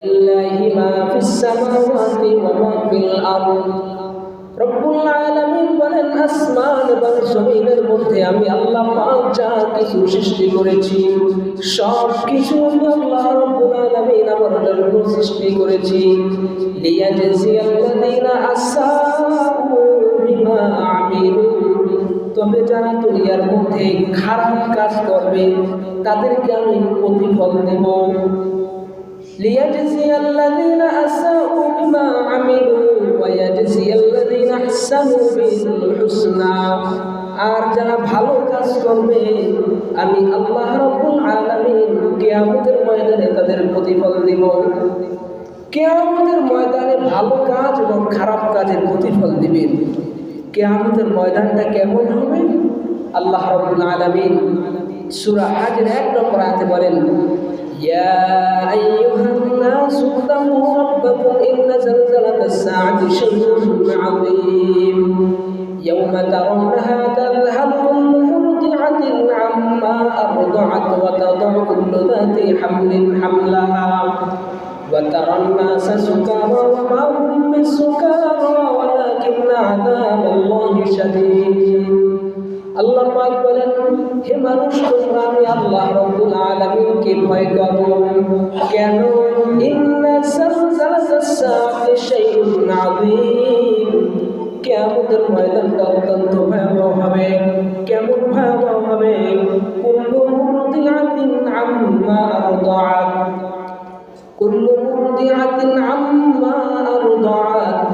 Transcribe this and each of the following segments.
লিল্লাহি মা ফিস সামাওয়াতি ওয়া মা ফিল আরদ। রব্বুল আলামিন বলেন, আসমান এবং জমিনের মধ্যে আমি আল্লাহ পাক যা কিছু সৃষ্টি করেছি সব কিছু আমি আল্লাহ রব্বুল আলামিন আমার জন্য সৃষ্টি করেছি। লিয়াজজিয়াল্লাযীনা আসাউ বিমা আমিলু, তবে যারা দুনিয়ার মধ্যে খারাপ কাজ করবে তাদেরকে আমি প্রতিফল দেব। লিয়াজজিয়াল্লাযীনা আসাউ বিমা আমিলু ওয়া ইয়াজজিয়াল্লাযীনা আহসানু বিল হুসনা, আর যারা ভালো কাজ করবে আমি আল্লাহ রাব্বুল আলামিন কিয়ামতের ময়দানে তাদের প্রতিফল দেব। কিয়ামতের ময়দানে ভালো কাজ এবং খারাপ কাজের প্রতিফল দিবেন। কিয়ামতের ময়দানটা কেমন হবে? আল্লাহ রাব্বুল আলামিন সূরা হাজর 1 নম্বর আয়াতে বলেন, ইয়া আইয়ুহান নাসু তাকু রাব্বাকুম ইন্না জালজালাতাস সাআতি শাইউন আযীম ইয়াওমা তারাউনাহা তাযহাবু কুল্লু মুরদি'াতিন আম্মা আরদা'at ওয়া তাদ'u কুল্লু যাতি হামলিন হামলাহা ওয়া তারান নাসা সুকারা ওয়া মা হুম বিসুকারা ওয়ালাকিন্না আযাবাল্লাহি শাদীদ। আল্লাহ পাক বলেন, হে মানুষ, তোমরা আমি আল্লাহ রাব্বুল আলামিনকে ভয় করো। কেন? ইন্না জালজালাতাস সাআতি শাইউন আযীম, কিয়ামতের ময়দানটা অত্যন্ত ভয়াবহ হবে। কেমন ভয়াবহ হবে? কুল্লু মুরদিআতিন আম্মা আরদা'at, কুল্লু মুরদিআতিন আম্মা আরদা'at,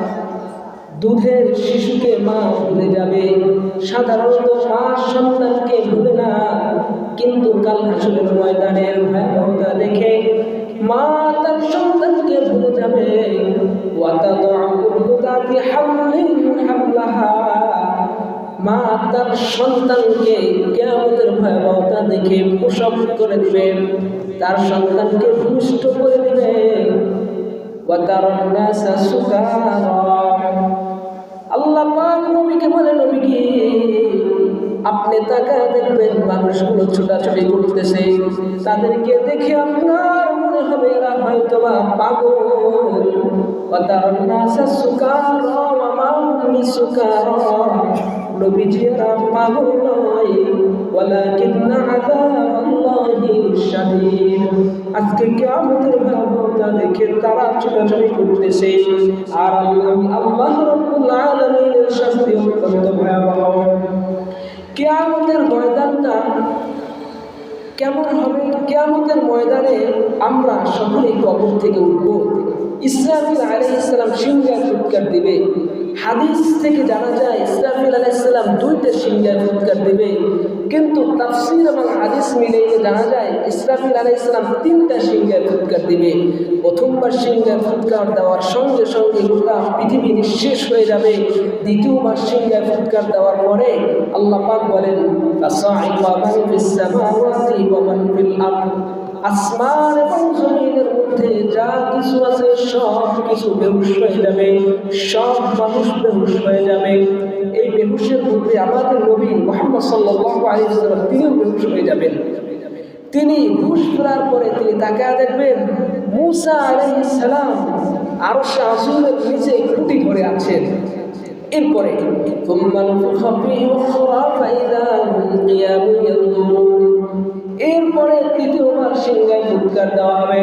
দুধের শিশুকে মা ভুলে যাবে। সাধারণত মা সন্তানকে ভুলে না, কিন্তু কাল হাসরের ময়দানের ভয়াবহতা দেখে মা তার সন্তানকে ভুলে যাবে। ওয়া তাদ'u কুল্লু যাতি হামলিন হামলাহা, মা তার সন্তানকে কিয়ামতের ভয়াবহতা দেখে প্রসব করে দিবে, তার সন্তানকে ভূমিষ্ঠ করে দিবে। ওয়া তারান নাসা সুকারা, আল্লাহ পাক নবীকে বলে, নবী কি আপনি তাকায় দেখবেন মানুষগুলো ছোটাছুটি করতেছে, তাদেরকে দেখে আপনার মনে হবে এরা হয়তোবা পাগল। ওয়া তারান নাসা সুকারা ওয়া মা হুম বিসুকারা, নবীজি এরা পাগল নয়, ওয়ালাকিন্না আযাবাল্লাহি শাদীদ। আজকে কিয়ামতের ভয়াবহতা দেখে তারা ছোটাছুটি করতেছে, আর আমি আল্লাহ রাব্বুল আলামিনের শাস্তি অত্যন্ত ভয়াবহ। কিয়ামতের ময়দানটা কেমন হবে? কিয়ামতের ময়দানে আমরা সকলেই কবর থেকে উঠব। ইসরাফিল আলাইহিস সালাম সিংহায় ফুৎকার দিবে। হাদিস থেকে জানা যায় ইসরাফিল আলাইহিস সালাম 2টা সিংহায় ফুৎকার দিবে, কিন্তু তাফসীর এবং হাদিস মিলিয়ে জানা যায় ইসরাফিল আলাইহিস সালাম 3টা সিংহায় ফুৎকার দিবে। প্রথমবার সিংহায় ফুৎকার দেওয়ার সঙ্গে সঙ্গে গোটা পৃথিবী নিঃশেষ হয়ে যাবে। দ্বিতীয়বার সিংহায় ফুৎকার দেওয়ার পরে আল্লাহ পাক বলেন, ফাসাইকা মান ফিস সামাওয়াতি ওয়া মান ফিল আরদ, আসমান এবং জমিনের মধ্যে যা কিছু আছে সব কিছু বেহুশ হয়ে যাবে, সব মানুষ বেহুশ হয়ে যাবে। এই বেহুশের মধ্যে আমাদের নবী মুহাম্মদ সাল্লাল্লাহু আলাইহি ওয়াসাল্লাম তিনিও বেহুশ হয়ে যাবেন। তিনি হুঁশ ফেরার পরে তিনি তাকায় দেখবেন মূসা আলাইহিস সালাম আরশে আজিমের নিচে খুঁটি ধরে আছেন। এরপরে এরপরে তৃতীয়বার সিংহায় ফুৎকার দেওয়া হবে।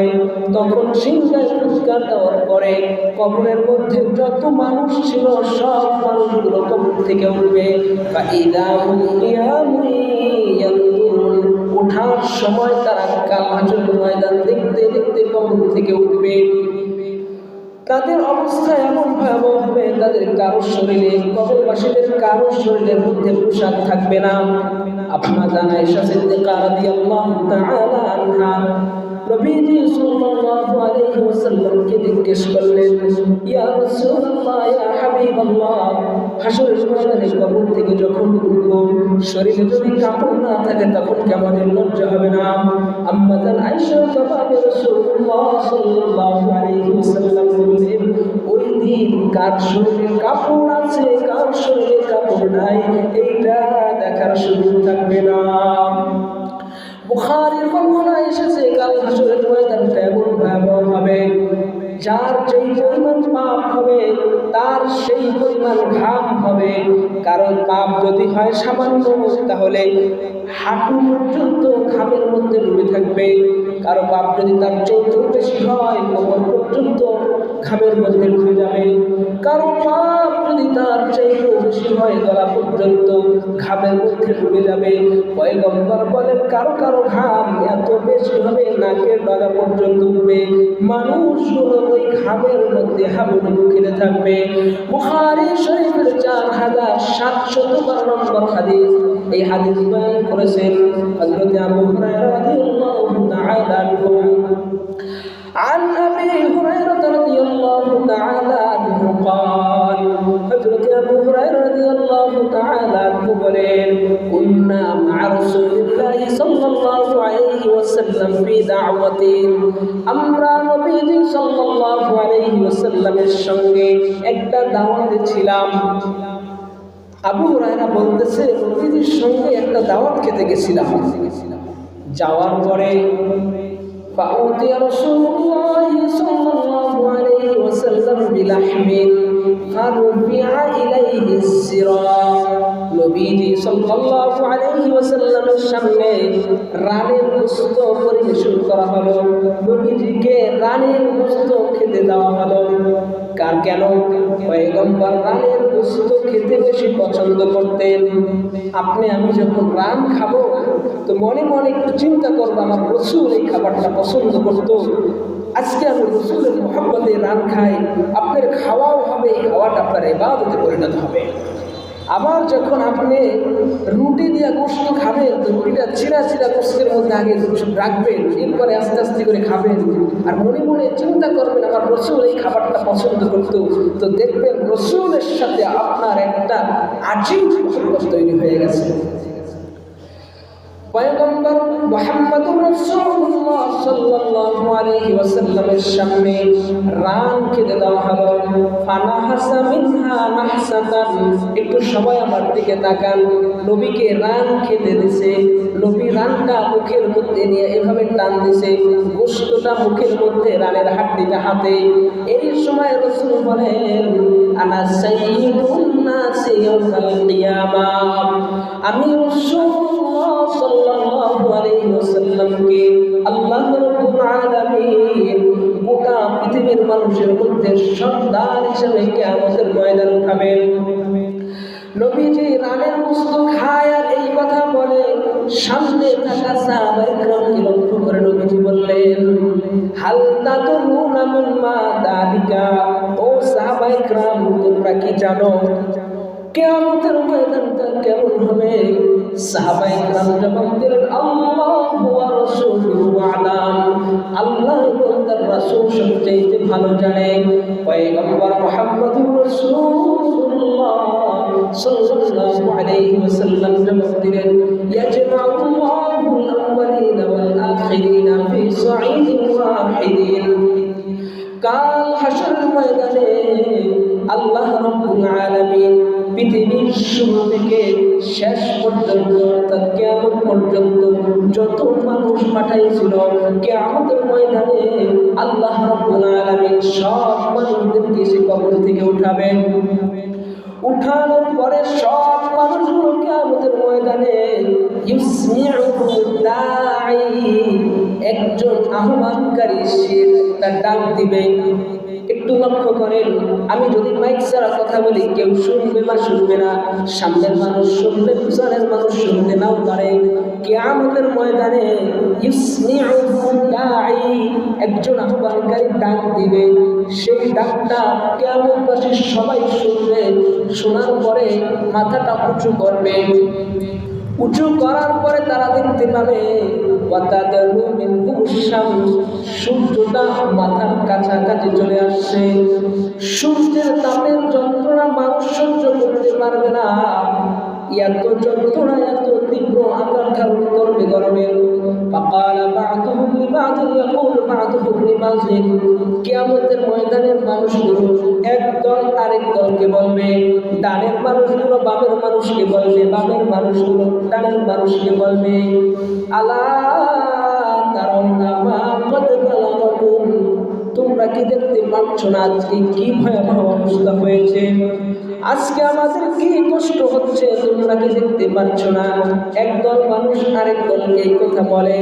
তখন সিংহায় ফুৎকার দেওয়ার পরে কবরের মধ্যে যত মানুষ ছিল সব মানুষগুলো কবর থেকে উঠবে। ওঠার সময় তারা কাল হাসরের ময়দান দেখতে দেখতে কবর থেকে উঠবে। তাদের অবস্থা এমন ভয়াবহ হবে, তাদের কারো শরীরে, কবরবাসীদের কারো শরীরের মধ্যে পোশাক থাকবে না। আপনারা জানেন আয়েশা সিদ্দিকা রাদিয়াল্লাহু তাআলা আনহা নবীজি সাল্লাল্লাহু আলাইহি ওয়াসাল্লামকে জিজ্ঞেস করলেন, ইয়া রাসূলুল্লাহ, ইয়া হাবিবাল্লাহ, হাসরের ময়দানে কবর থেকে যখন উঠব শরীরে যদি কাপড় না থাকে তখন কেমন লজ্জা হবে না? আম্মা জান আয়েশা জবাবে রাসূলুল্লাহ সাল্লাল্লাহু আলাইহি ওয়াসাল্লাম বললেন, ওই দিন কার শরীরে কাপড় আছে কার শরীরে কাপড় নাই এইটা দেখার সুযোগ থাকবে না। বুখারীর বর্ণনা এসেছে কাল হাসরের ময়দানটা এমন ভয়াবহ হবে যার যেই পরিমাণ পাপ হবে তার সেই পরিমাণ ঘাম হবে। কারণ পাপ যদি হয় সামান্য, তাহলে হাঁটু পর্যন্ত ঘামের মধ্যে ডুবে থাকবে। কারো পাপ যদি তার চেয়েও বেশি হয়, কোমর পর্যন্ত ঘামের মধ্যে ডুবে যাবে। কারো পাপ যদি তার চেয়েও বেশি হয়, গলা পর্যন্ত ঘামের মধ্যে ডুবে যাবে। পয়গম্বর বলেন কারো কারো ঘাম এত বেশি হবে নাকের ডগা পর্যন্ত উঠবে, মানুষগুলো ওই ঘামের মধ্যে হাবুডুবু খেতে থাকবে। বুখারী শরীফের 4712 নম্বর হাদিস। এই হাদিস বয়ান করেছেন হযরত আবু হুরায়রা রাদিয়াল্লাহু তাআলা আনহু। عن أبي هريرة رضي الله تعالى عنه قال حضرت أبو هريرة رضي الله تعالى عنه بولين كنا مع رسول الله صلى الله عليه وسلم في دعوة আমরা নবীজি সাল্লাল্লাহু আলাইহি ওয়াসাল্লামের সঙ্গে একটা দাওয়াতে ছিলাম। আবু হুরায়রা বলতেছে নবীজির সঙ্গে একটা দাওয়াত খেতে গেছিলাম। যাওয়ার পরে فأوتي رسول الله صلى الله عليه وسلم بلحم فرفع إليه السراج। নবীজি সাল্লাল্লাহু আলাইহি ওয়াসাল্লামের সামনে রানের গোশত পরিবেশন করা হলো। নবীজিকে রানের গোশত খেতে দেওয়া হলো। কেন? পয়গম্বর রানের গোশত খেতে বেশি পছন্দ করতেন। আপনি আমি যখন রান খাবো তো মনে মনে একটু চিন্তা করবো আমার রাসূল এই খাবারটা পছন্দ করতো, আজকে আমি রাসূলের মুহাব্বতে রান খাই। আপনার খাওয়াও হবে, এই খাওয়াটা আপনার ইবাদতে পরিণত হবে। আবার যখন আপনি রুটি দিয়ে গোশত খাবেন তো রুটিটা চিরা চিরা গোশতের মধ্যে আগে রাখবেন, এরপরে আস্তে আস্তে করে খাবেন। আর মনে মনে চিন্তা করবেন আমার রাসূল এই খাবারটা পছন্দ করতো, তো দেখবেন রাসূলের সাথে আপনার একটা আজীব সম্পর্ক তৈরি হয়ে গেছে। পয়গম্বর মুহাম্মদুর রাসূলুল্লাহ সাল্লাল্লাহু আলাইহি ওয়াসাল্লামের সামনে রান খেতে দেওয়া হলো। ফানাহাসা মিনহা নাহসাতান, একটু সবাই আমার দিকে তাকান। নবীকে রান খেতে দিছে। নবী রানটা মুখের মধ্যে নিয়ে এভাবে টান দিছে, গোশতটা মুখের মধ্যে, রানের হাড্ডিটা হাতে। এই সময় রাসূল বলেন আনা সাইয়্যিদুন নাসি ইয়াউমাল কিয়ামাহ, আমি রাসূলুল্লাহ সাল্লাল্লাহু আলাইহি ওয়াসাল্লামকে আল্লাহ রাব্বুল আলামিন গোটা পৃথিবীর মানুষের মধ্যে সর্দার হিসেবে কিয়ামতের ময়দানে উঠাবেন। নবীজি রানের গোশত খায় আর এই কথা বলে, সামনে থাকা সাহাবায়ে কেরামকে লক্ষ্য করে নবীজি বললেন হাল তাদরুনা মিম্মা যালিকা, ও সাহাবায়ে কেরাম তোমরা কি জানো কিয়ামতের ময়দানটা কেমন হবে? সাহাবায়ে কেরাম জবাব দিলেন আল্লাহু ওয়া রাসূলুহু আ'লাম, আল্লাহ এবং তার রাসূল সবচেয়ে ভালো জানে। পয়গম্বর মুহাম্মদুর রাসূলুল্লাহ সাল্লাল্লাহু আলাইহি ওয়াসাল্লাম জবাব দিলেন ইয়াজমাউল্লাহুল আউওয়ালিনা ওয়াল আখিরিনা ফি সাঈদিন ওয়াহিদিন, কাল হাশরের ময়দানে আল্লাহ রাব্বুল আলামিন পৃথিবীর শুরু থেকে শেষ পর্যন্ত অর্থাৎ কিয়ামত পর্যন্ত যত মানুষ পাঠাইছিল, কিয়ামতের ময়দানে আল্লাহ রাব্বুল আলামিন সব মানুষদেরকে সে কবর থেকে উঠাবেন। উঠানোর পরে সব মানুষগুলো কিয়ামতের ময়দানে ইউসমিউহু দাঈ, একজন আহ্বানকারী সে তার ডাক দিবে। একটু লক্ষ্য করেন, আমি যদি মাইক ছাড়া কথা বলি কেউ শুনবে বা শুনবে না, সামনের মানুষ শুনবে, পিছনের মানুষ শুনতে নাও পারে। কিয়ামতের ময়দানে ইউসমিউহু দাঈ, একজন আহ্বানকারী ডাক দিবে। সেই ডাকটা কিয়ামতবাসী সবাই শুনবে। শোনার পরে মাথাটা উঁচু করবে। উঁচু করার পরে তারা দেখতে পাবে সূর্যটা মাথার কাছাকাছি চলে আসছে। সূর্যের তাপের যন্ত্রণা মানুষ সহ্য করতে পারবে না, এত যন্ত্রণা এত তীব্র আকার ধারণ করবে গরমের। কিয়ামতের ময়দানের মানুষগুলো একদল আরেক দলকে বলবে, ডানের মানুষগুলো বামের মানুষকে বলবে, বামের মানুষগুলো ডানের মানুষকে বলবে আলা তারাউনা মা কদ বালাগাকুম, তোমরা তোমরা কি দেখতে পাচ্ছ না আজকে কি ভয়াবহ অবস্থা হয়েছে? আজকে আমাদের কি কষ্ট হচ্ছে তোমরা কি দেখতে পাচ্ছ না? একদল মানুষ আরেক দলকে এই কথা বলে,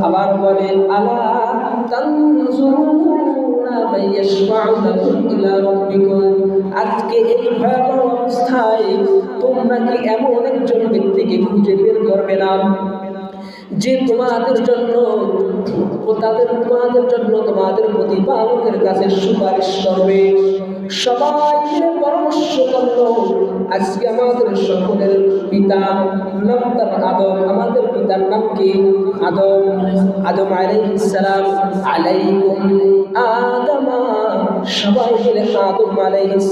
আবার বলে আলা তানজুরুনা মাইয়াশফাউ লাকুম ইলা রাব্বিকুম। আজকে এই ভয়াবহ অবস্থায় তোমরা কি এমন একজন ব্যক্তিকে খুঁজে বের করবে না যে তোমাদের জন্য তোমাদের প্রতিপালকের কাছে সুপারিশ করবে? সবাই মিলে পরামর্শ করলো। আজকে আমাদের সকলের পিতা নাম তার আদম, আমাদের পিতার নাম কি? আদম আলাইহিস সালাম। আলাইকুম আদমা, সবাই মিলে আদম আলাইহিস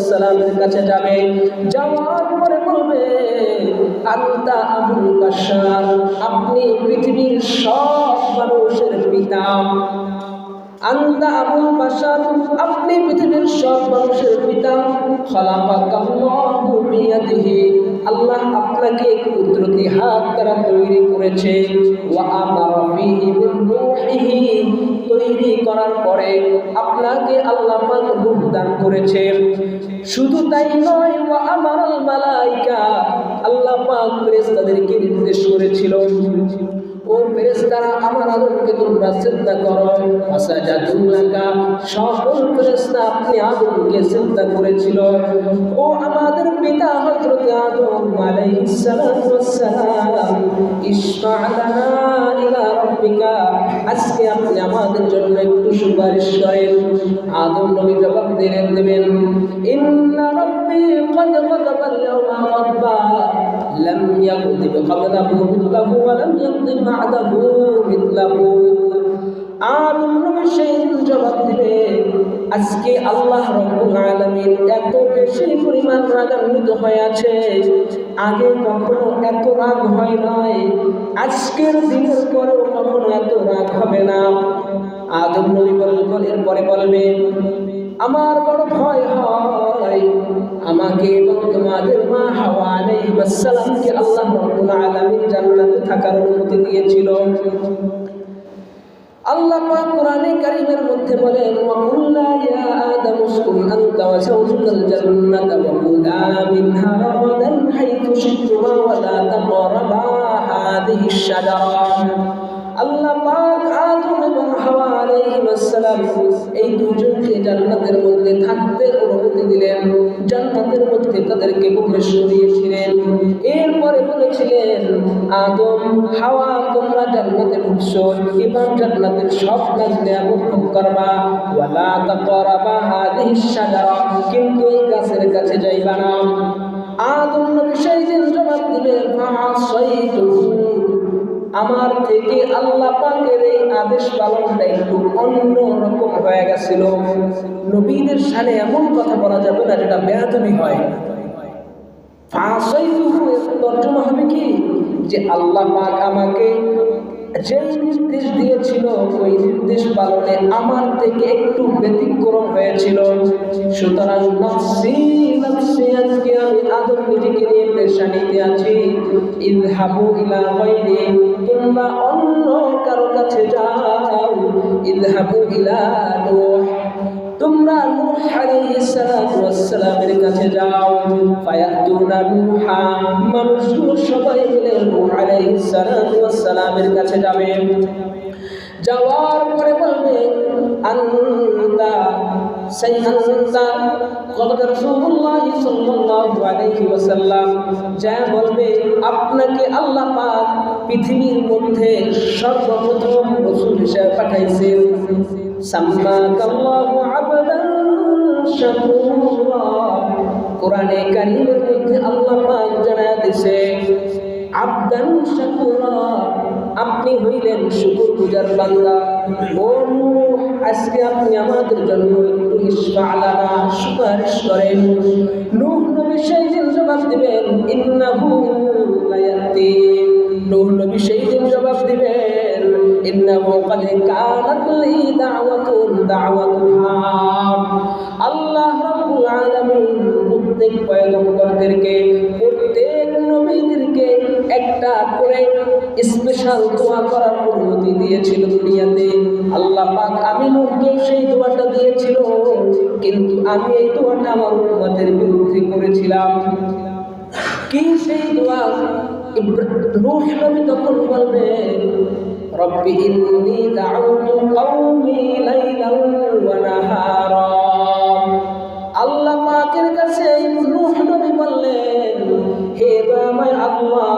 সালামের কাছে যাবে। যাওয়ার পরে বলবে আনতা আবুল বাশার, আপনি পৃথিবীর সব মানুষের পিতা। আনতা আবুল বাশার, আপনি পৃথিবীর সব মানুষের পিতা। খালাকাকাল্লাহু বিয়াদিহি, আল্লাহ আপনাকে কুদরতি হাত দ্বারা তৈরি করেছে। ওয়া আমারা ফিহি বিরূহিহি, তৈরি করার পরে আপনাকে আল্লাহ পাক রূহ দান করেছে। শুধু তাই নয়, ওয়া আমারাল মালাইকা, আল্লাহ পাক ফেরেশতাদেরকে নির্দেশ করেছিল, ও ফেরেশতারা আমার আদমকে তোমরা সিজদা করো। ফাসাজাদু লাকা, সকল ফেরেশতা আপনি আদমকে সিজদা করেছিল। ও আমাদের পিতা হযরত আদম আলাইহিস সালাম, ইশফা লানা ইলা রাব্বিকা, আজকে আপনি আমাদের জন্য একটু সুপারিশ করেন। আদম নবী জবাব দেবেন ইন্না রাব্বি ক্বাদ গাদাবাল ইয়াওমা রাব্বা লাম ইয়াগদিব ক্বাবলাহু মিথলাহু ওয়া লাম ইয়াগদিব বা'দাহু মিথলাহু। আদম নবী সেই জবাব দিবে, আজকে আল্লাহ রাব্বুল আলামিন এত বেশি পরিমাণ রাগান্বিত হয়ে আছে, আগে কখনো এত রাগ হয় নাই, আজকের দিনের পরেও কখনো এত রাগ হবে না। আদম নবী এরপরে বলবে আমার বড় ভয় হয়, আমাকে এবং তোমাদের মা হাওয়া আলাইহিস সালামকে আল্লাহ রাব্বুল আলামিন জান্নাতে থাকার অনুমতি দিয়েছিল। আল্লাহ পাক কোরআনে কারীমের মধ্যে বলেন ওয়া কুল্লা ইয়া আদম উসকুন আনতা ওয়া যাওজুকাল জান্নাতা ওয়া কুলা মিনহা রাগাদান হাইথু শি'তুমা ওয়া লা তাকরাবা হাযিহিশ শাজারা। আল্লাহ পাক আদম এবং হাওয়া আলাইহিস সালাম এই দুজনকে জান্নাতের মধ্যে থাকতে অনুমতি দিলেন, জান্নাতের মধ্যে তাদেরকে প্রবেশ করিয়েছিলেন। এরপরে বলেছিলেন আদম হাওয়া তোমরা জান্নাতে ঢুকছো, এবার জান্নাতের সব কাজ নিয়ামত ভোগ করবা, ওয়ালা তাকরাবা হাযিহিশ শাজারা, কিন্তু এই গাছের কাছে যাইবা না। আদম নবী সেই দিন জবাব দিবেন ফাআসাইতু, আমার থেকে আল্লাহ পাকের এই আদেশ পালনটা একটু অন্য রকম হয়ে গেছিল। নবীদের সামনে এমন কথা বলা যাবে না যেটা বেয়াদবি হয়। ফাআসাইতুহু এর তর্জমা হবে কি, যে আল্লাহ পাক আমাকে যে নির্দেশ দিয়েছিল ওই নির্দেশ পালনে আমার থেকে একটু ব্যতিক্রম হয়েছিল। সুতরাং নফসি নফসি, আজকে আমি আদম নিজেকে নিয়ে পেরেশানিতে আছি। ইযহাবু ইলা গায়রি, তোমরা অন্য কারো কাছে যাও। ইযহাবু ইলা নূহ, তোমরা নূহ আলাইহিস সালামের কাছে যাও। ফায়াতুনা নূহা, মানুষগুলো সবাই মিলে নূহ আলাইহিস সালামের কাছে যাবে। যাওয়ার পরে বলবে আনতা সাইয়্যিদুনা কদ রাসূলুল্লাহ সাল্লাল্লাহু আলাইহি ওয়াসাল্লাম, যা বলবে আপনাকে আল্লাহ পাক পৃথিবীর মধ্যে সর্বপ্রথম রাসূল হিসেবে পাঠাইছেন। সাম্মাকাল্লাহু আবদান শাকুরা, কোরআনে কারীমের মধ্যে আল্লাহ পাক জানায়া দিয়েছে আবদান শাকুরা, আপনি হইলেন শুকরগুজার বান্দা। ও নূহ, আজকে আপনি আমাদের জন্য একটু ইশফা লানা, সুপারিশ করেন। নূহ নবী সেই দিন জবাব দিবেন ইন্নাহু লায়াতি, নূহ নবী সেই দিন জবাব দিবেন ইন্নাহু ক্বাদ কানাত লি দাওয়াতুন দাওয়াতুহা। আল্লাহ রাব্বুল আলামিন প্রত্যেক পয়গম্বরদেরকে, প্রত্যেক নবীদেরকে একটা করে স্পেশাল দোয়া করার অনুমতি দিয়েছিল দুনিয়াতে। আল্লাহ পাক আমি নূহকে সেই দোয়াটা দিয়েছিল, কিন্তু আমি এই দোয়াটা আমার উম্মতের বিরুদ্ধে করেছিলাম। কি সেই দোয়া? নূহ নবী তখন বলবেন, রব্বি ইন্নী দাউতু কওমি লাইলান ওয়া নাহারা। আল্লাহ পাকের কাছে নূহ নবী বললেন, হে দয়াময় আল্লাহ,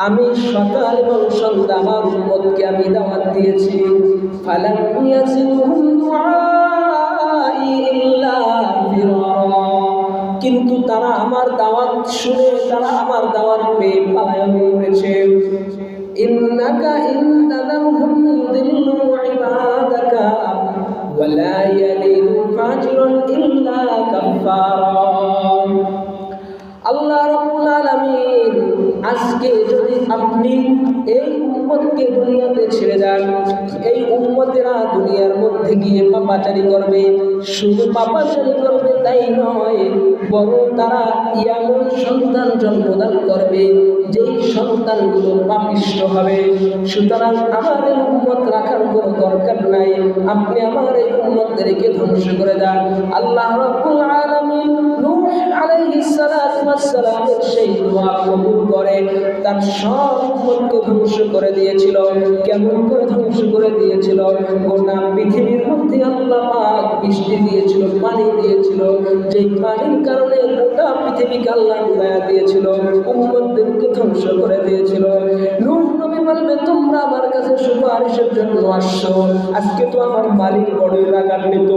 আমি সকাল এবং সন্ধ্যা আমার উম্মতকে আমি দাওয়াত দিয়েছি, ফালাম ইয়াজিদহুম দুআই ইল্লা ফিরারা, কিন্তু তারা আমার দাওয়াত শুনে, তারা আমার দাওয়াত পেয়ে পলায়ন করেছে। ইন্নাকা ইন তাদারহুম ইউদিল্লু ইবাদাকা ওয়া লা ইয়ালিদু ফাজিরুন ইল্লা কাফফারা। আল্লাহ রাব্বুল আলামিন আজকে যদি আপনি এই উম্মতকে দুনিয়াতে ছেড়ে যান, এই উম্মতেরা দুনিয়ার মধ্যে গিয়ে পাপাচারি করবে, শুধু পাপাচারি করবে তাই নয়, বরং তারা এমন সন্তান জন্মদান করবে যেই সন্তানগুলো পাপিষ্ঠ হবে। সুতরাং আমার এই উম্মত রাখার কোনো দরকার নাই, আপনি আমার এই উম্মতদেরকে ধ্বংস করে দেন। আল্লাহ রাব্বুল আলামিন নূহ আলাইহিস সালাতু ওয়াস সালামের সেই দোয়া কবুল করে তার সব উম্মতকে ধ্বংস করে দিয়েছিল। কেমন করে ধ্বংস করে দিয়েছিল? গোটা পৃথিবীর মধ্যে আল্লাহ পাক বৃষ্টি দিয়েছিল, পানি দিয়েছিল, যেই পানির কারণে গোটা পৃথিবীকে আল্লাহ ডুবাইয়া দিয়েছিল, উম্মতদেরকে ধ্বংস করে দিয়েছিল। নূহ নবী বলবে, তোমরা আমার কাছে সুপারিশের জন্য আসছো, আজকে তো আমার মালিক বড়ই রাগান্বিত।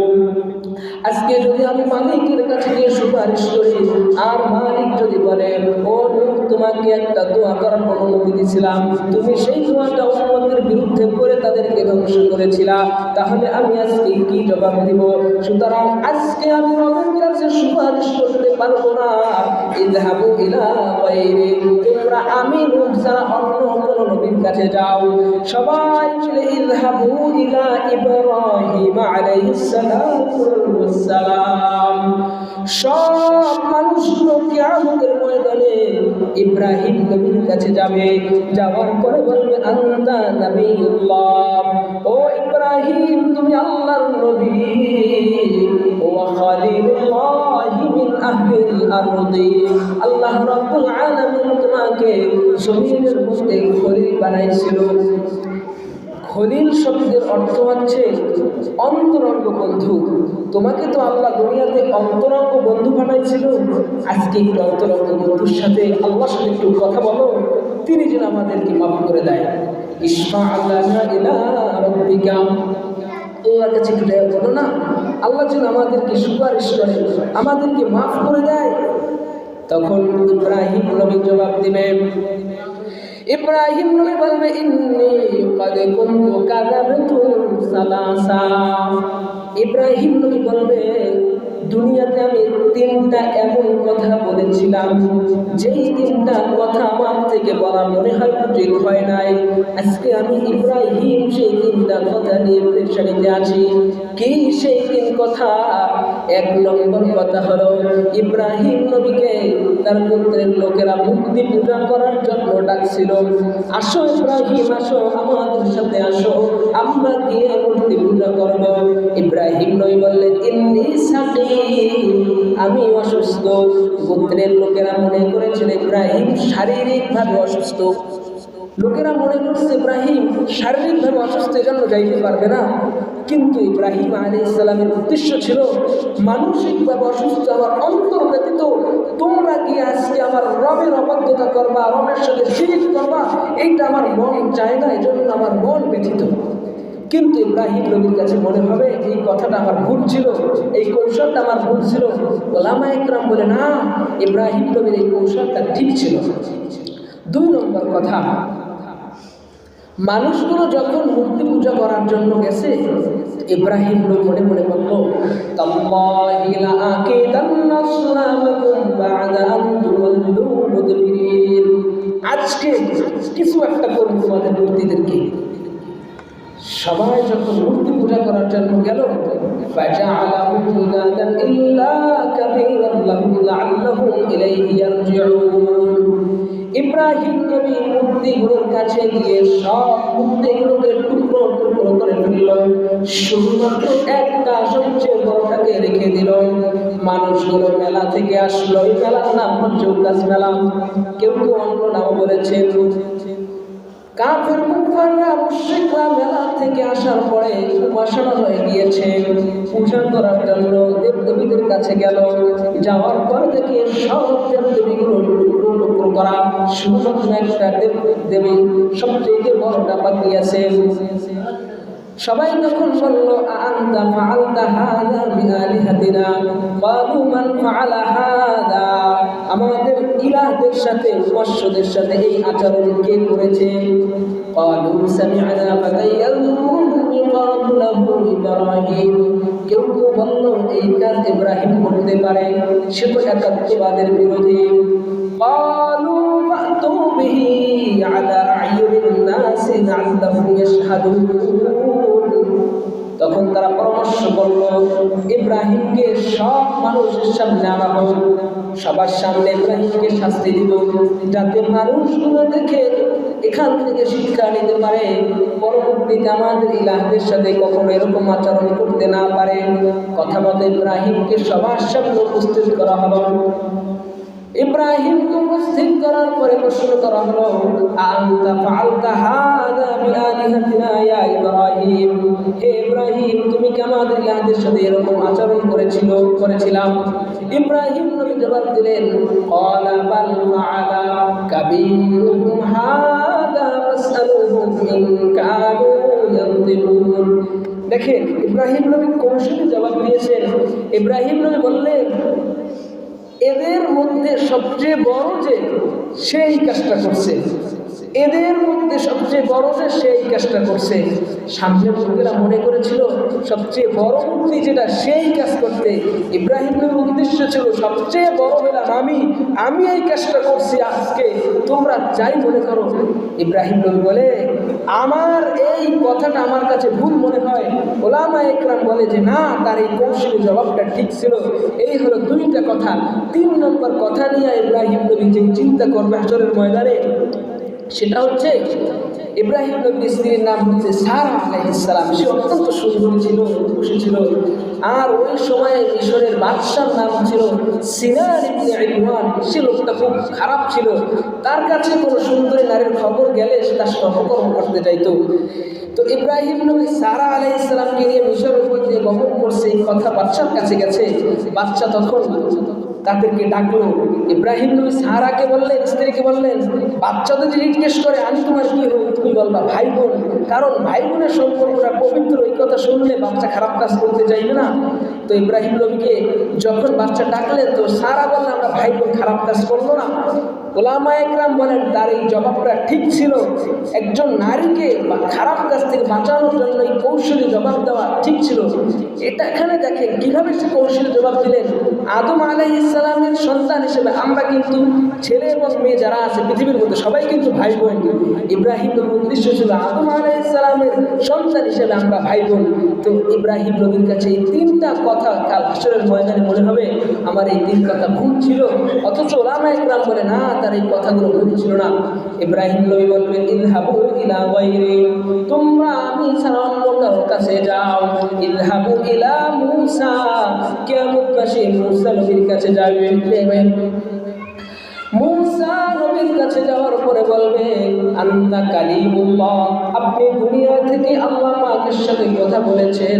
আজকে যদি আমি মালিকের কাছে গিয়ে সুপারিশ করি, আর মালিক যদি বলে, ও নূহ, তোমাকে একটা দোয়া করার অনুমতি দিয়েছিলাম, তুমি সেই দোয়াটা উম্মতের বিরুদ্ধে করে তাদেরকে ধ্বংস করেছিলা, তাহলে আমি আজকে কি জবাব দিব? সুতরাং আজকে আমি রবের কাছে সুপারিশ করতে পারবো না। ইযহাবু ইলা গায়রি, তোমরা আমি নূহ ছাড়া অন্য কোনো নবীর কাছে যাও। সবাই মিলে ইযহাবু ইলা ইব্রাহিম আলাইহিস সালাতু ওয়াস সালাম। সব মানুষগুলো কিয়ামতের ময়দানে ইব্রাহিম নবীর কাছে যাবে, যাওয়ার পরে বলবে, আনতা নবিয়ুল্লাহ, ও ইব্রাহিম তুমি আল্লাহর নবী, ওয়া খলিলুল্লাহ মিন আহলিল আরদি, আল্লাহ রাব্বুল আলামিন তোমাকে জমিনের মধ্যে খলিল বানাইছিল। খলিল শব্দের অর্থ হচ্ছে অন্তরঙ্গ বন্ধু। তোমাকে তো আল্লাহ দুনিয়াতে অন্তরঙ্গ বন্ধু বানাইছিল, আজকে একটু অন্তরঙ্গ বন্ধুর সাথে আল্লাহর সাথে একটু কথা বলো, তিনি যেন আমাদেরকে মাফ করে দেয়। ইশফা' লানা ইলা রাব্বিকা, আল্লাহর কাছে একটু বলো না, আল্লাহ যেন আমাদেরকে সুপারিশ করে, আমাদেরকে মাফ করে দেয়। তখন ইব্রাহিম নবী জবাব দিবেন, ইব্রাহিম নবী বলবে, ইন্নী ক্বাদ কুনতু কাযাবতু সালাসা। ইব্রাহিম নবী বলবে, দুনিয়াতে আমি তিনটা এমন কথা বলেছিলাম, যেই তিনটা কথা আমার থেকে বলা মনে হয় উচিত হয় নাই। আজকে আমি ইব্রাহিম সেই তিনটা কথা নিয়ে প্রেশারিতে আছি। কি সেই তিন কথা? এক নম্বর কথা হলো, ইব্রাহিম নবীকে তার গোত্রের লোকেরা মূর্তি পূজা করার জন্য ডাকছিল, আসো ইব্রাহিম, আসো আমাদের সাথে আসো, আমরা গিয়ে মূর্তি পূজা করব। ইব্রাহিম নবী বললেন, ইন্নী সাকিম, আমি অসুস্থ। গোত্রের লোকেরা মনে করেছিল ইব্রাহিম শারীরিকভাবে অসুস্থ। লোকেরা মনে করছে ইব্রাহিম শারীরিকভাবে অসুস্থ, এজন্য যাইতে পারবে না। কিন্তু ইব্রাহিম আলাইহিস সালামের উদ্দেশ্য ছিল, মানসিকভাবে অসুস্থ আমার অন্তর ব্যতীত তোমরা গিয়ে আজকে আমার রবের অবাধ্যতা করবা, রবের সাথে শিরক করবা, এইটা আমার মন চায় না, এজন্য আমার মন ব্যথিত। কিন্তু ইব্রাহিম নবীর কাছে মনে হবে এই কথাটা আমার ভুল ছিল, এই কৌশলটা আমার ভুল ছিল। ওলামায়ে কেরাম বলে, না, ইব্রাহিম নবীর এই কৌশলটা ঠিক ছিল। দুই নম্বর কথা, মানুষগুলো যখন মূর্তি পূজা করার জন্য গেছে, ইব্রাহিম নবী মনে মনে বলল, তাল্লাহি লাআকিদান্না আসনামাকুম বা'দা আন তুওয়াল্লু মুদবিরিন, আজকে কিছু একটা করব তোমাদের মূর্তিদেরকে। সবাই যখন মূর্তি পূজা করার জন্য গেল, ফাজাআলাহুম ইবাদান ইল্লা কাবীরান লাহুম লাআল্লাহুম ইলাইহি ইয়ারজিউন। ইব্রাহিম নবী মূর্তিগুলোর কাছে গিয়ে সব মূর্তিগুলোকে টুকরো টুকরো টুকরো করে ফেলল, শুধুমাত্র একটা সবচেয়ে বড়টাকে রেখে দিল। মানুষগুলো মেলা থেকে আসলো, এই মেলার নাম হচ্ছে উকাস মেলা, কেউ কেউ অন্য নাম বলেছেন। কাফের কুফাররা মুশরিকরা মেলা থেকে আসার পরে উপাসনা হয়ে গিয়েছে, পূজা করার জন্য দেবদেবীদের কাছে গেল। যাওয়ার পরে দেখে সব দেবদেবীগুলো টুকরো টুকরো করা, শুধুমাত্র একটা দেবদেবী সবচেয়ে বড়টা বাকি আছে। সবাই তখন বলল, আনতা ফাআলতা হাযা বিআলিহাতিনা, ক্বালু মান ফাআলা হাযা, আমাদের ইলাহদের সাথে, উপাস্যদের সাথে এই আচরণ কে করেছে? ক্বালু সামি'না ফাতান ইয়াযকুরুহুম ইউকালু লাহু ইব্রাহিম, কেউ কেউ বলল এই কাজ ইব্রাহিম করতে পারে, সে তো একাত্মবাদের বিরোধী। ক্বালু ফাতু বিহি আলা আ'য়ুনিন নাসি লা'আল্লাহুম ইয়াশহাদুন, তখন তারা পরামর্শ করল ইব্রাহিমকে সব মানুষের সামনে আনা হোক, সবার সামনে ইব্রাহিমকে শাস্তি দিব, যাতে মানুষগুলো দেখে এখান থেকে শিক্ষা নিতে পারে, পরবর্তীতে আমাদের ইলাহদের সাথে কখনো এরকম আচরণ করতে না পারে। কথা মতো ইব্রাহিমকে সবার সামনে উপস্থিত করা হলো। ইব্রাহিমকে উপস্থিত করার পরে প্রশ্ন করা হলো, আনতা ফাআলতা হাযা বিআলিহাতিনা ইয়া ইব্রাহিম, হে ইব্রাহিম তুমি কি আমাদের ইলাহদের সাথে এরকম আচরণ করেছিলাম? ইব্রাহিম নবী জবাব দিলেন, ক্বালা বাল ফাআলা কাবীরুহুম হাযা ফাসআলুহুম ইন কানু ইয়ানতিকুন। দেখেন ইব্রাহিম নবী কৌশলী জবাব দিয়েছেন। ইব্রাহিম নবী বললেন, এদের মধ্যে সবচেয়ে বড় যে সেই কাজটা করছে, এদের মধ্যে সবচেয়ে বড় যে সেই কাজটা করছে। সামনের লোকেরা মনে করেছিল সবচেয়ে বড় মূর্তি যেটা সেই কাজ করতে, ইব্রাহিমের উদ্দেশ্য ছিল সবচেয়ে বড় হলাম আমি এই কাজটা করছি আজকে, তোমরা যাই মনে করো। ইব্রাহিম নবী বলে, আমার এই কথাটা আমার কাছে ভুল মনে হয়। ওলামা একরাম বলে যে না, তার এই কৌশলী জবাবটা ঠিক ছিল। এই হলো দুইটা কথা। 3 নম্বর কথা নিয়ে ইব্রাহিম নবী যে চিন্তা করবে হাশরের ময়দানে, সেটা হচ্ছে ইব্রাহিম নবীর স্ত্রীর নাম হচ্ছে সারা আলাইহিস সালাম। সে অত্যন্ত সুন্দরী ছিল, খুশি ছিল। আর ওই সময়ে মিশরের বাদশার নাম ছিল সিনান ইবনে ইমরান। সে লোকটা খুব খারাপ ছিল, তার কাছে কোনো সুন্দরী নারীর খবর গেলে সে তার সাথে অপকর্ম করতে চাইতো। তো ইব্রাহিম নবী সারা আলাইহিস সালামকে নিয়ে মিশরের মধ্যে গমন করছে, এই কথা বাদশার কাছে গেছে। বাদশা তখন তাদেরকে ডাকলো। ইব্রাহিম নবী সারাকে বললেন, স্ত্রীকে বললেন, বাচ্চা যদি জিজ্ঞেস করে আমি তোমার কি হই, তুমি বলবা ভাই বোন, কারণ ভাই বোনের সম্পর্কটা পবিত্র। এই কথা শুনলে বাচ্চা খারাপ কাজ করতে চাইবে না। তো ইব্রাহিম নবীকে যখন বাচ্চা ডাকলেন, তো সারা বললেন আমরা ভাই বোন, খারাপ কাজ করবো না। ওলামা একরাম বলেন তার এই জবাবটা ঠিক ছিল। একজন নারীকে খারাপ কাজ থেকে বাঁচানোর জন্য এই কৌশলী জবাব দেওয়া ঠিক ছিল। এটা এখানে দেখেন কিভাবে সে কৌশলী জবাব দিলেন। আদম আলাইহিস সালামের সন্তান হিসেবে আমরা কিন্তু ছেলে এবং মেয়ে যারা আছে পৃথিবীর মধ্যে সবাই কিন্তু ভাই বোন। ইব্রাহিমের উদ্দেশ্য ছিল আদম আলাইহিস সালামের সন্তান হিসেবে আমরা ভাই বোন। তো ইব্রাহিম নবীর কাছে এই 3টা কথা কাল হাশরের ময়দানে মনে হবে আমার এই 3 কথা ভুল ছিল। অথচ ওলামা একরাম বলে না, তার এই কথাগুলো ভুল ছিল না। ইব্রাহিম নবী বলবেন, ইযহাবু ইলা গায়রি, তোমরা আমি ছাড়া অন্য কারোর কাছে যাও। ইযহাবু ইলা মূসা, কিয়ামতবাসী মূসা নবীর কাছে যাবেন। মূসা নবীর কাছে যাওয়ার পরে বলবে, আনতা কালিমুল্লাহ, আপনি দুনিয়া থেকে আল্লাহ পাকের সাথে কথা বলেছেন,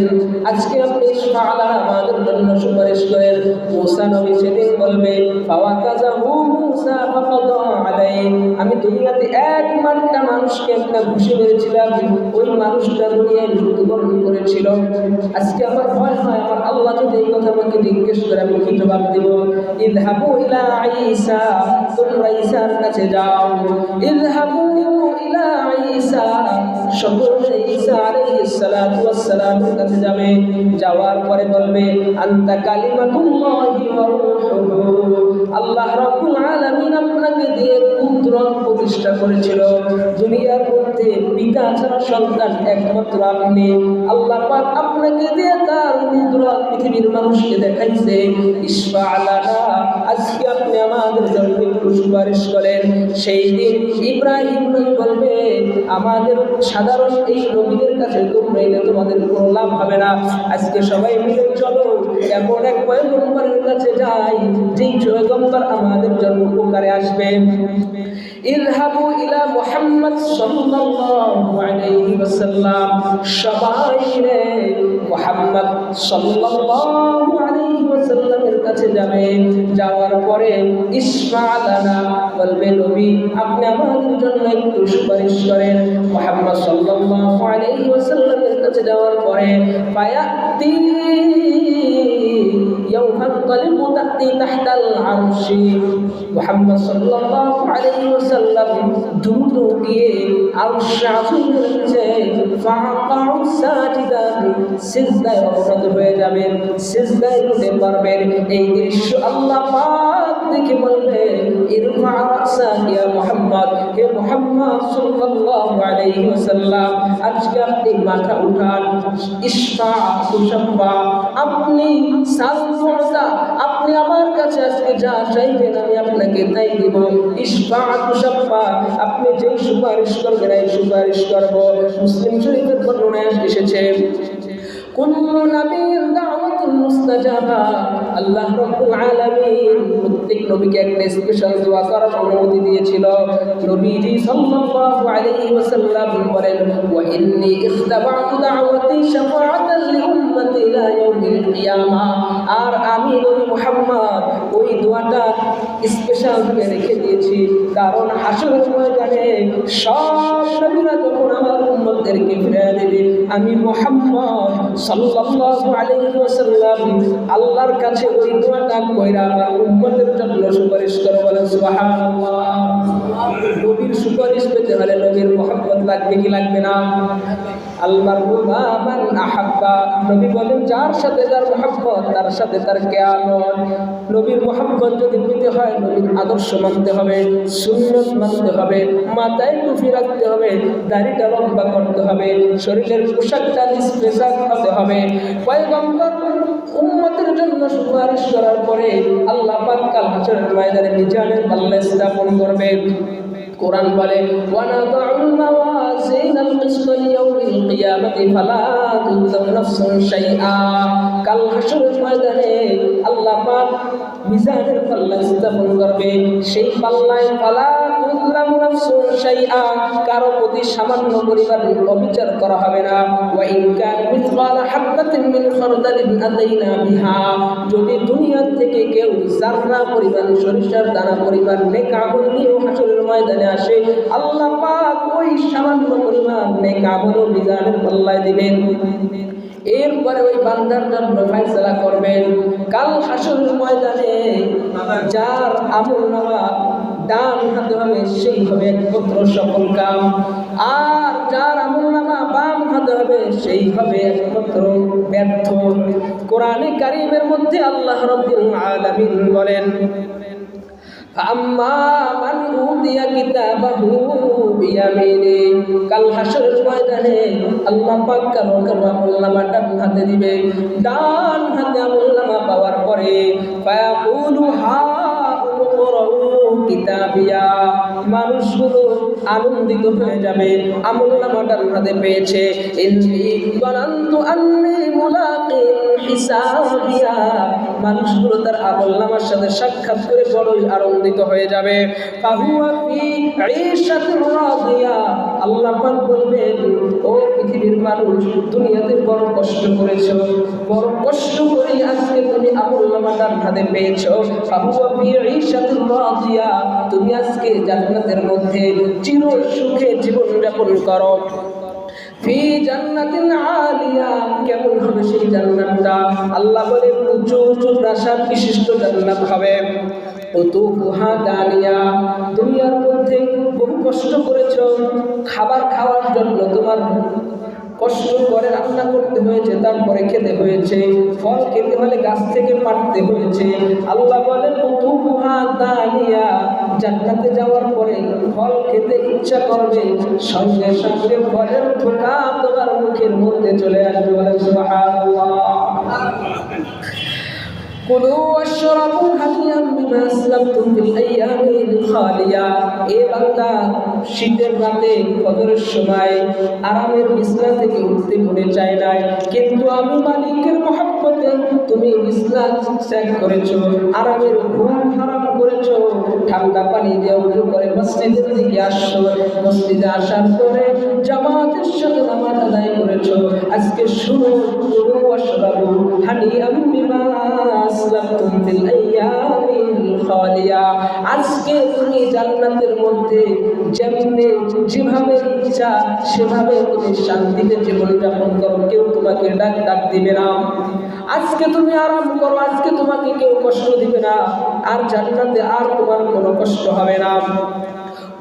আজকে আপনি ইশফাআ আমাদের জন্য সুপারিশ করেন। মূসা নবী সেদিন বলবে, ফাওয়াকাযাহু মূসা ফাকাদা আলাইহি, আমি দুনিয়াতে 1 ঘন্টা মানুষকে একটা ঘুষি মেরেছিলাম, ওই মানুষটা দুনিয়ায় মৃত্যুবরণ করেছিল। আজকে আমার ভয় হয় আমার আল্লাহ যদি এই কথা আমাকে জিজ্ঞেস করে আমি কি জবাব দেব। ইযহাবু ইলা ঈসা, তোমরা ঈসার কাছে যাও। ইযহাবু ইলা ঈসা, সকলে ঈসা আলাইহিস সালাতু ওয়াস সালামের কাছে যাবে। যাওয়ার পরে বলবে, আনতা কালিমাতুল্লাহি ওয়া রূহুহু, আল্লাহ রাব্বুল আলামিন আপনাকে দিয়ে কুদরত প্রতিষ্ঠা করেছিল। দুনিয়ার মধ্যে পিতা ছাড়া সন্তান একমাত্র আপনি। আল্লাহ পাক আপনাকে দিয়ে তার কুদরত পৃথিবীর মানুষকে দেখাইছে। ইশফা' লানা, আজকে আপনি আমাদের জন্য সুপারিশ করেন। সেই দিন ইব্রাহিম নবী বলবে, আমাদের সাধারণ এই নবীদের কাছে তোমরা এলে তোমাদের কোনো লাভ হবে না। আজকে সবাই মিলে চলো এমন এক পয়গম্বরের কাছে যাই যেই পয়গম্বর আমাদের জন্য উপকারে আসবে। ইযহাবু ইলা মুহাম্মদ সাল্লাল্লাহু আলাইহি ওয়াসাল্লাম, সবাই মিলে মুহাম্মদ সাল্লাল্লাহু আলাইহি ওয়াসাল্লামের কাছে যাবে। যাওয়ার পরে ইশফা লানা, বলবে নবী আপনি আমাদের জন্য একটু সুপারিশ করেন। মুহাম্মদ সাল্লাল্লাহু আলাইহি ওয়াসাল্লামের কাছে যাওয়ার পরে ফায়াতি ইয়াউমান তালিকু তাতি তাহতাল আরশি, মুহাম্মদ সাল্লাল্লাহু আলাইহি ওয়াসাল্লাম দ্রুত গিয়ে আরশ আযীমের নিচে ফাকাউ সাজিদান, সিজদায় অবনত হয়ে যাবেন, সিজদায় লুটে পড়বেন। এই দৃশ্য আল্লাহ পাক দেখে বললেন ইরফা রাসা ইয়া মুহাম্মদ, হে মুহাম্মদ সাল্লাল্লাহু আলাইহি ওয়াসাল্লাম আজকে আপনি মাথা উঠান। ইশফা তুশফা, আপনি সালফা, আপনি আমার কাছে আজকে যা চাইবেন আমি আপনাকে তাই দিব। ইশফা তুশফা, আপনি যে সুপারিশ করবেন এই সুপারিশ করব। মুসলিম শরীফের বর্ণনায় এসেছে কুল্লু নবীর দাওয়াতুল মুস্তাজাবা, আল্লাহ রাব্বুল আলামিন প্রত্যেক নবীকে একটা স্পেশাল দোয়া করার অনুমতি দিয়েছিল। নবীজি সাল্লাল্লাহু আলাইহি ওয়াসাল্লাম বলেন ওয়া ইন্নী ইখতাবাতু দাওয়াতি শাফাআতান লিউম্মতি ইলা ইয়াউমিল কিয়ামা, আর আমি নবী মুহাম্মদ ওই দোয়াটা স্পেশাল করে রেখে দিয়েছি, কারণ হাসরের ময়দানে সব নবীরা যখন আমার উম্মতদেরকে ফিরিয়ে দেবে আমি মুহাম্মদ সাল্লাল্লাহু আলাইহি ওয়াসাল্লাম আল্লাহর কাছে ওই দোয়াটা কইরা আমার উম্মতের জন্য সুপারিশ করে। বলেন সুবহানাল্লাহ। নবীর সুপারিশ পেতে হলে নবীর মুহাব্বত লাগবে কি লাগবে না? আলমারু মা মান আহাব্বা, নবী বলেন যার সাথে যার মুহাব্বত তার সাথে তার কিয়ামত। নবীর মুহাব্বত যদি পেতে হয় নবীর আদর্শ মানতে হবে, সুন্নাত মানতে হবে, মাথায় টুপি রাখতে হবে, দাড়িটা লম্বা করতে হবে, শরীরের পোশাকটা স্পেশাল হতে হবে। পয়গম্বর উম্মতের জন্য সুপারিশ করার পরে আল্লাহ পাক কাল হাশরের ময়দানে মিজানের পাল্লা স্থাপন করবে। কোরআন বলে ওয়ানাদাউল মাওয়াজিনাল কিসত লিয়াউমিল কিয়ামাতি ফালা তুযলামু নাফসুন শাইআ, কাল হাশরের ময়দানে আল্লাহ পাক মিজানের পাল্লা স্থাপন করবে। সেই পাল্লায় ফালা তুযলামু নাফসুন শাইআ, কারো প্রতি সামান্য পরিমাণ অবিচার করা হবে না। ওয়া ইন কানা মিসকালা হাববাতিন মিন খারদালিন আতাইনা বিহা, যদি দুনিয়া থেকে কেউ যাররা পরিমাণ সরিষার দানা পরিমাণ নেক আমল নিয়ে হাশরের ময়দানে আসে আল্লাহ পাক ওই সামান্য পরিমাণ নেক আমল মিজানের পাল্লায় দিবেন। এরপরে ওই বান্দার জন্য ফয়সালা করবেন। কাল হাশরের ময়দানে যার আমলনামা ডান হাতে হবে সেই হবে একমাত্র সফল কাম, আর যার আমলনামা বাম হাতে হবে সেই হবে একমাত্র ব্যর্থ। কোরআনে কারীমের মধ্যে আল্লাহ রাব্বুল আলামিন বলেন আম্মা মান উতিয়া কিতাবাহু বিয়ামিনি, কাল হাশরের ময়দানে আল্লাহ পাক কারো কারো আমলনামা ডান হাতে দিবে। ডান হাতে আমলনামা পাওয়ার পরে ফায়াকুলু হা কিতাবিয়া, মানুষগুলো আনন্দিত হয়ে যাবে আমলনামা ডান হাতে পেয়েছে। ইন্নী যানানতু আন্নী মুলাকিন হিসাবিয়া, মানুষগুলো তার আমলনামার সাথে সাক্ষাৎ করে বড়ই আনন্দিত হয়ে যাবে। ফাহুয়া ফি ঈশাতির রাদিয়া, আল্লাহ পাক বলবেন ও পৃথিবীর মানুষ দুনিয়াতে বড় কষ্ট করেছো, বড় কষ্ট করে আজকে তুমি আমলনামা ডান হাতে পেয়েছো। ফাহুয়া ফি ঈশাতির রাদিয়া, তুমি আজকে জান্নাতের মধ্যে চির সুখে জীবন যাপন করো। ফি জান্নাতিন আলিয়া, কেমন হবে সেই জান্নাতটা? আল্লাহ বলেন উঁচু উঁচু প্রাসাদ বিশিষ্ট জান্নাত হবে। কুতুবুহা দানিয়া, দুনিয়ার মধ্যে বহু কষ্ট করেছো, খাবার খাওয়ার জন্য তোমার কষ্ট করে রান্না করতে হয়েছে, তারপরে খেতে হয়েছে, ফল খেতে হলে গাছ থেকে পাড়তে হয়েছে। আল্লাহ বলেন কুতুবুহা দানিয়া, জান্নাতে যাওয়ার পরে ফল খেতে ইচ্ছা করবে, সঙ্গে সঙ্গে ফলের থোকা তোমার মুখের মধ্যে চলে আসবে। বলেন সুবহানাল্লাহ। কুলু ওয়াশরাবু হানিয়াম বিমা আসলাফতুম ফিল আইয়ামিল খালিয়া। এ বান্দা, শীতের রাতে ফজরের সময় আরামের বিছানা থেকে উঠতে মনে চায় না, কিন্তু আমি মালিকের মহব্বতে তুমি বিছানা ত্যাগ করেছো, আরামের ঘুম হারাম করেছো, ঠান্ডা পানি দিয়ে ওযু করে মসজিদের দিকে আসছো, মসজিদে আসার পরে জামাতের সাথে নামাজ আদায় করেছো। আজকে শুনো, কুলু ওয়াশরাবু হানিয়াম বিমা আসলাফতুম ফিল আইয়ামিল খালিয়া। আজকে তুমি জান্নাতের মধ্যে যেভাবে ইচ্ছা সেভাবে তুমি শান্তিতে জীবনযাপন করো, কেউ তোমাকে ডাক দিবে না। আজকে তুমি আরাম করো, আজকে তোমাকে কেউ কষ্ট দিবে না, আর জান্নাতে আর তোমার কোনো কষ্ট হবে না।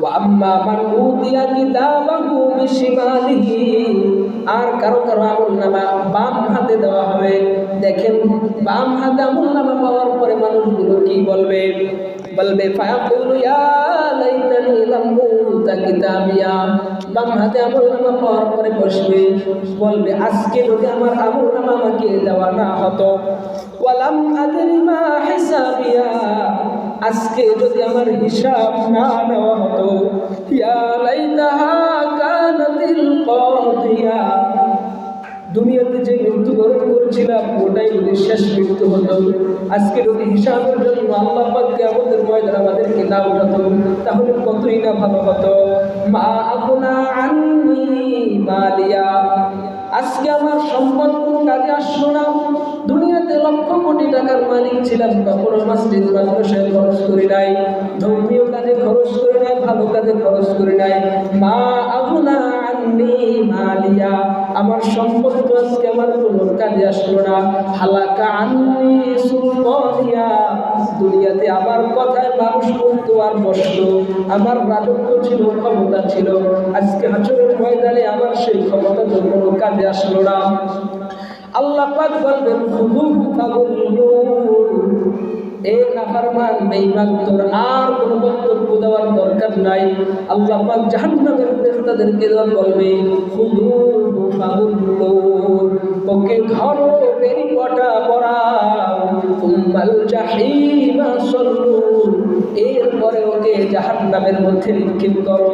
ওয়াম্মা মান উতিয়া কিতাবাহু বিশিমালিহি। আর কারো আমলনামা বাম হাতে দেওয়া হবে। দেখেন, বাম হাতে আমলনামা পাওয়ার পরে মানুষগুলো কি বলবে? ফায়াকুলু ইয়া লাইতানি লাম উতা কিতাবিয়া। বাম হাতে আমলনামা পাওয়ার পরে বলবে আজকে যদি আমার আমলনামা আমাকে দেওয়া না হতো। ওয়ালাম আদরি মা হিসাবিয়া। আজকে যদি আমার হিসাব না নেওয়া হতো। ইয়া লাইতাহা কানাতিল কাদিয়া। দুনিয়াতে যে মৃত্যুবরণ করেছিলাম ওটাই যদি শেষ মৃত্যু হতো। আজকে যদি হিসাবের জন্য আল্লাহ পাককে আমাদের ময়দানে আমাদেরকে না উঠাতো, তাহলে কতই না ভালো হতো। মা আকুনা আন্নি মালিয়া। আজকে আমার সম্পদ কোনো কাজে আসলো না। দুনিয়াতে লক্ষ কোটি টাকার মালিক ছিলাম, কখনো মসজিদ মাদ্রাসায় খরচ করি নাই, ধর্মীয় কাজে খরচ করি নাই, ভালো কাজে খরচ করি নাই। মা আগুনা আন্নি মালিয়া। আমার সম্পদ তো আজকে আমার কোনো কাজে আসলো না। হালাকা আন্নি সুলতানিয়া। দুনিয়াতে আমার কথায় মানুষ করতো আর বসতো, আমার রাজত্ব ছিল, ক্ষমতা ছিল। আজকে হাসরের ময়দানে আমার সেই ক্ষমতা তো কোনো কাজে আসলো না। আল্লাহ পাক বলবেন খুযুহু ফাগুল্লু। এ নাফরমান বেঈমান, তোর আর কোনো বক্তব্য দেওয়ার দরকার নাই। আল্লাহ পাক জাহান্নামের ফেরেশতাদেরকে বলবে খুযুহু ফাগুল্লু। ওকে ধরো, বেরি কটা পরাও। সুম্মাল জাহিমা সল্লু। এরপরে ওকে জাহান্নামের মধ্যে নিক্ষেপ করো।